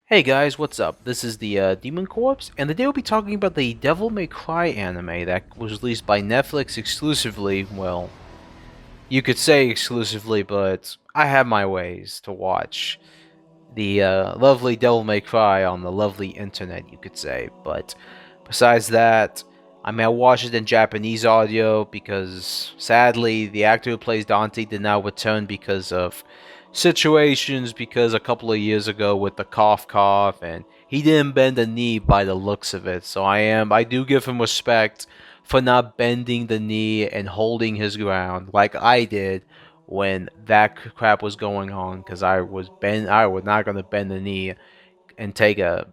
Hey guys, what's up? This is the Demon Corpse, and today we'll be talking about the Devil May Cry anime that was released by Netflix exclusively. Well, you could say exclusively, but I have my ways to watch the lovely Devil May Cry on the lovely internet, you could say. But besides that, I watched it in Japanese audio because sadly the actor who plays Dante did not return because of situations, because a couple of years ago with the cough and he didn't bend a knee by the looks of it. So I do give him respect for not bending the knee and holding his ground like I did when that crap was going on, because I was not gonna bend the knee and take a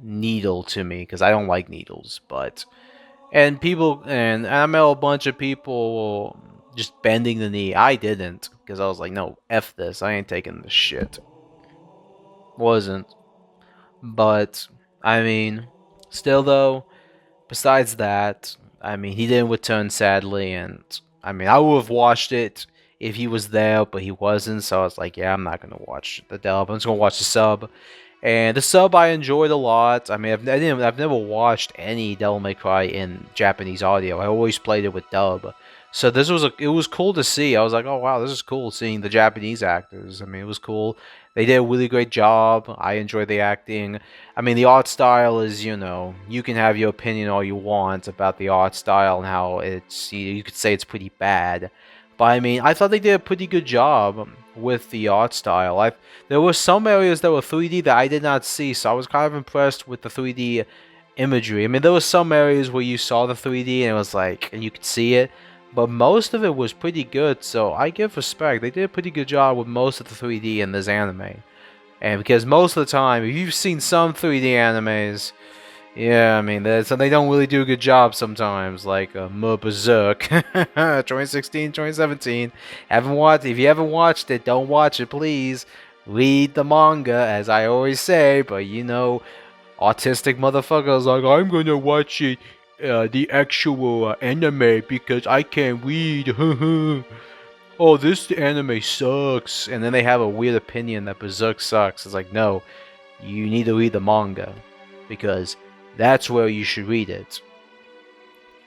needle to me because I don't like needles. But and I met a bunch of people just bending the knee. I didn't, because I was like, no, f this. I ain't taking this shit. Wasn't. But still though. Besides that, he didn't return sadly, and I would have watched it if he was there, but he wasn't. So I was like, yeah, I'm not gonna watch the dub. I'm just gonna watch the sub. And the sub I enjoyed a lot. I've never watched any Devil May Cry in Japanese audio. I always played it with dub. So it was cool to see. I was like, oh wow, this is cool seeing the Japanese actors. It was cool. They did a really great job. I enjoyed the acting. The art style is, you can have your opinion all you want about the art style and how you could say it's pretty bad. But I thought they did a pretty good job with the art style. There were some areas that were 3D that I did not see, so I was kind of impressed with the 3D imagery. There were some areas where you saw the 3D and it was like, and you could see it, but most of it was pretty good, so I give respect. They did a pretty good job with most of the 3D in this anime. And because most of the time, if you've seen some 3D animes, yeah, they don't really do a good job sometimes, like Berserk, 2016, 2017. If you haven't watched it, don't watch it, please. Read the manga, as I always say, but autistic motherfuckers like, I'm gonna watch it, the actual anime because I can't read. Oh, this anime sucks. And then they have a weird opinion that Berserk sucks. It's like, no, you need to read the manga because that's where you should read it.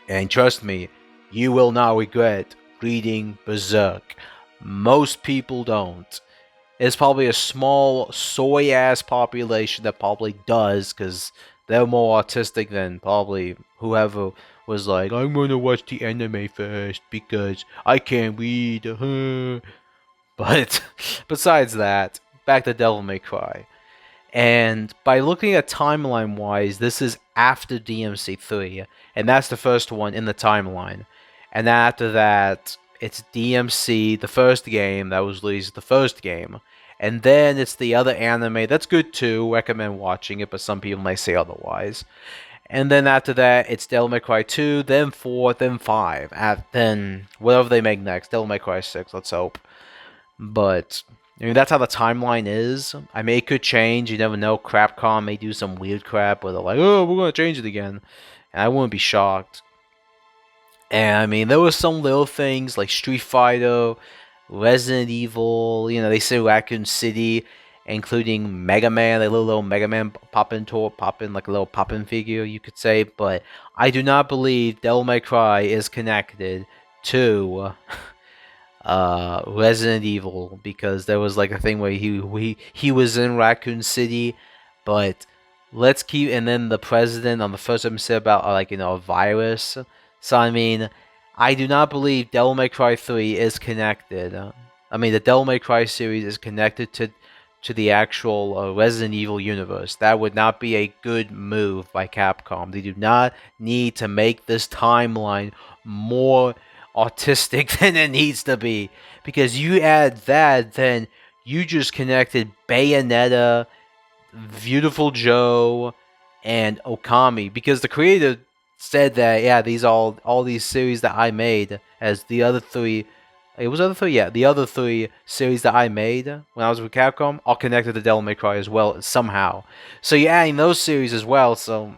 And trust me, you will not regret reading Berserk. Most people don't. It's probably a small soy ass population that probably does, because they're more autistic than probably whoever was like, I'm gonna watch the anime first because I can't read. But besides that, back to Devil May Cry. And by looking at timeline wise, this is after DMC 3, and that's the first one in the timeline. And after that, it's DMC, the first game that was released, the first game. And then it's the other anime that's good too, recommend watching it, but some people may say otherwise. And then after that, it's Devil May Cry 2, then 4, then 5. Then whatever they make next, Devil May Cry 6, let's hope. But that's how the timeline is. It could change. You never know. Capcom may do some weird crap where they're like, oh, we're going to change it again. And I wouldn't be shocked. And there were some little things like Street Fighter, Resident Evil, they say Raccoon City, including Mega Man, a little Mega Man pop in like a little pop-in figure, you could say. But I do not believe Devil May Cry is connected to Resident Evil, because there was like a thing where he was in Raccoon City, but let's keep, and then the president on the first episode said about a virus. So I do not believe Devil May Cry 3 is connected. The Devil May Cry series is connected to the actual Resident Evil universe. That would not be a good move by Capcom. They do not need to make this timeline more autistic than it needs to be, because you add that, then you just connected Bayonetta, Beautiful Joe, and Okami, because the creator said that, yeah, all these series that I made as the other three, it was other three, yeah, the other three series that I made when I was with Capcom all connected to Devil May Cry as well somehow. So you're adding those series as well, so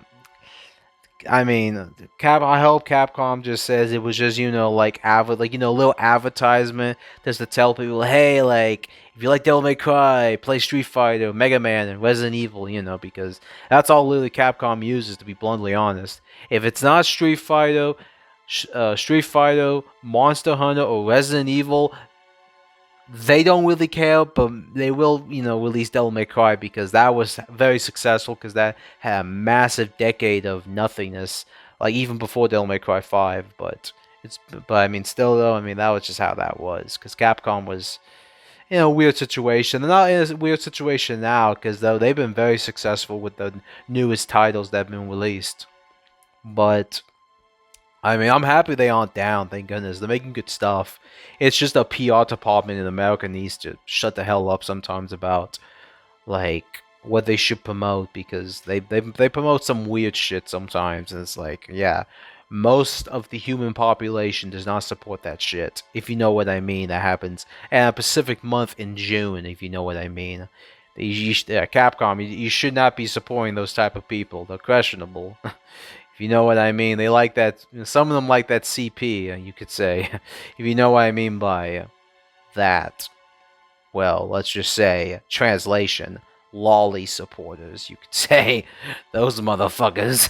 I mean, I hope Capcom just says it was just like a little advertisement just to tell people, hey, like if you like Devil May Cry, play Street Fighter, Mega Man, and Resident Evil, because that's all literally Capcom uses. To be bluntly honest, if it's not Street Fighter, Monster Hunter, or Resident Evil, they don't really care, but they will, release Devil May Cry because that was very successful because that had a massive decade of nothingness, like even before Devil May Cry 5. But I mean, still though, I mean that was just how that was because Capcom was in a weird situation. They're not in a weird situation now because though they've been very successful with the newest titles that have been released, but I mean, I'm happy they aren't down. Thank goodness they're making good stuff. It's just a PR department in America needs to shut the hell up sometimes about like what they should promote because they promote some weird shit sometimes, and it's like, yeah, most of the human population does not support that shit. If you know what I mean, that happens in a Pacific month in June. If you know what I mean, Capcom, you should not be supporting those type of people. They're questionable. If you know what I mean, they like that. Some of them like that CP, you could say. If you know what I mean by that. Well, let's just say, translation, lolly supporters, you could say. Those motherfuckers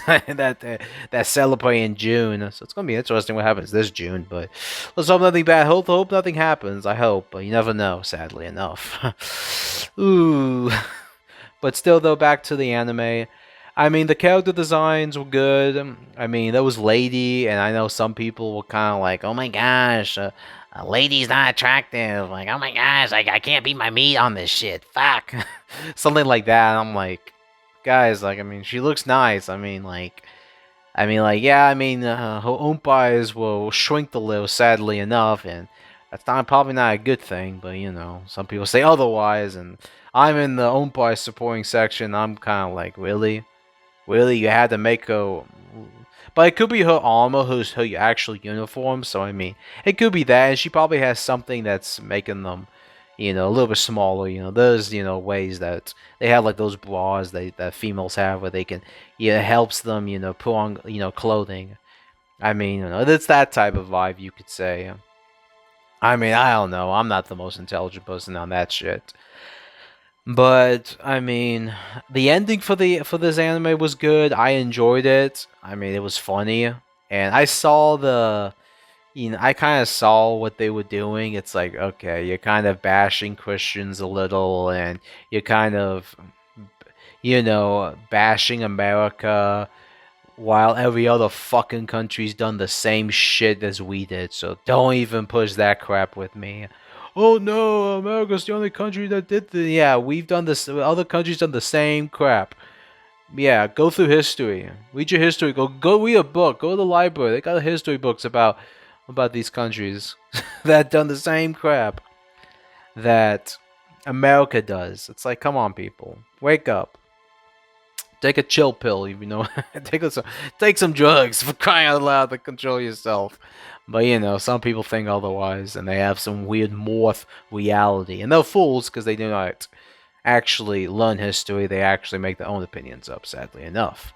that celebrate in June. So it's going to be interesting what happens this June, but let's hope nothing bad. Hope nothing happens, I hope, but you never know, sadly enough. Ooh. But still, though, back to the anime. I mean, the character designs were good. I mean, there was Lady, and I know some people were kind of like, oh my gosh, Lady's not attractive. Like, oh my gosh, I can't beat my meat on this shit. Fuck. Something like that. I'm like, guys, like, I mean, she looks nice. I mean, yeah, I mean, her umpies will shrink a little, sadly enough, and that's probably not a good thing, but, some people say otherwise, and I'm in the umpire supporting section. I'm kind of like, really? Really, you had to make her... But it could be her armor, her actual uniform, so I mean, it could be that, and she probably has something that's making them, a little bit smaller, there's, ways that they have, like, those bras that females have where they can, it helps them, put on, clothing. I mean, it's that type of vibe, you could say. I mean, I don't know, I'm not the most intelligent person on that shit. But I mean, the ending for this anime was good. I enjoyed it. I mean, it was funny, and I saw I kind of saw what they were doing. It's like, okay, you're kind of bashing Christians a little, and you're kind of, bashing America, while every other fucking country's done the same shit as we did. So don't even push that crap with me. Oh no, America's the only country that did this. Yeah, we've done this. Other countries done the same crap. Yeah, go through history. Read your history. Go read a book. Go to the library. They got history books about these countries that done the same crap that America does. It's like, come on, people, wake up. Take a chill pill, take some drugs, for crying out loud, to control yourself. But some people think otherwise, and they have some weird morph reality, and they're fools because they do not actually learn history. They actually make their own opinions up, sadly enough.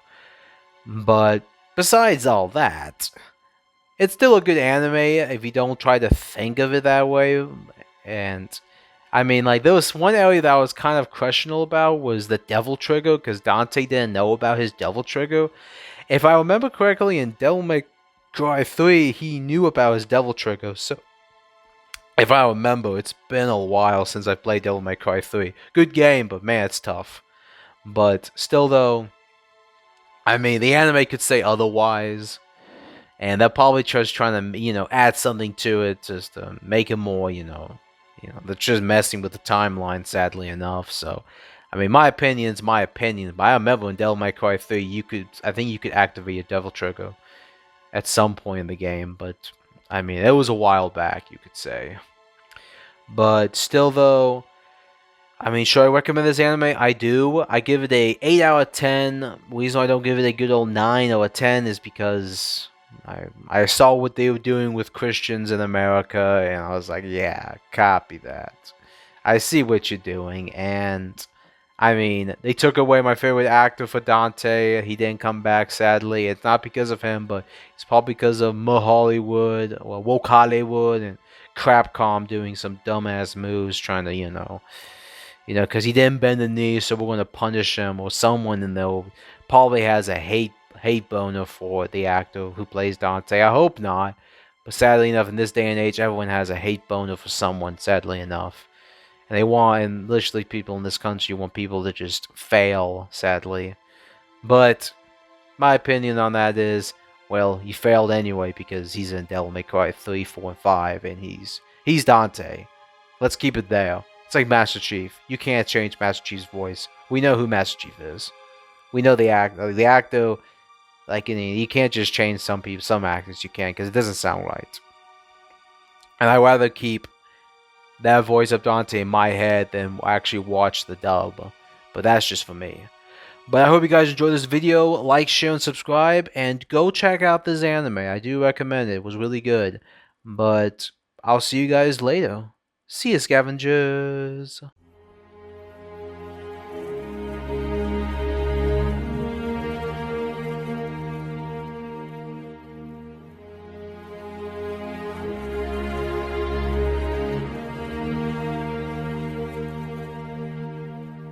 But besides all that, it's still a good anime if you don't try to think of it that way. And I mean, like, there was one area that I was kind of questionable about was the Devil Trigger, because Dante didn't know about his Devil Trigger. If I remember correctly, in Devil May Cry 3, he knew about his Devil Trigger. So, if I remember, it's been a while since I played Devil May Cry 3. Good game, but man, it's tough. But still, though, I mean, the anime could say otherwise. And they're probably just trying to, add something to it just to make it more, they're just messing with the timeline, sadly enough. So, I mean, my opinion's my opinion. But I remember in Devil May Cry 3, I think you could activate your Devil Trigger at some point in the game. But, I mean, it was a while back, you could say. But still, though, I mean, should I recommend this anime? I do. I give it a 8 out of 10. The reason I don't give it a good old 9 out of 10 is because I saw what they were doing with Christians in America, and I was like, yeah, copy that. I see what you're doing, and I mean, they took away my favorite actor for Dante. He didn't come back, sadly. It's not because of him, but it's probably because of Hollywood, or Woke Hollywood, and Crapcom doing some dumbass moves, trying to, because he didn't bend the knee, so we're going to punish him, or someone in there probably has a hate boner for the actor who plays Dante. I hope not, but sadly enough, in this day and age, everyone has a hate boner for someone. Sadly enough. And literally people in this country want people to just fail, sadly. But my opinion on that is, well, he failed anyway because he's in Devil May Cry 3, 4, and 5, and he's Dante. Let's keep it there. It's like Master Chief. You can't change Master Chief's voice. We know who Master Chief is. We know the actor. Like, you can't just change some actors. You can't, because it doesn't sound right. And I'd rather keep that voice of Dante in my head than actually watch the dub. But that's just for me. But I hope you guys enjoyed this video. Like, share, and subscribe. And go check out this anime. I do recommend it. It was really good. But I'll see you guys later. See you, scavengers.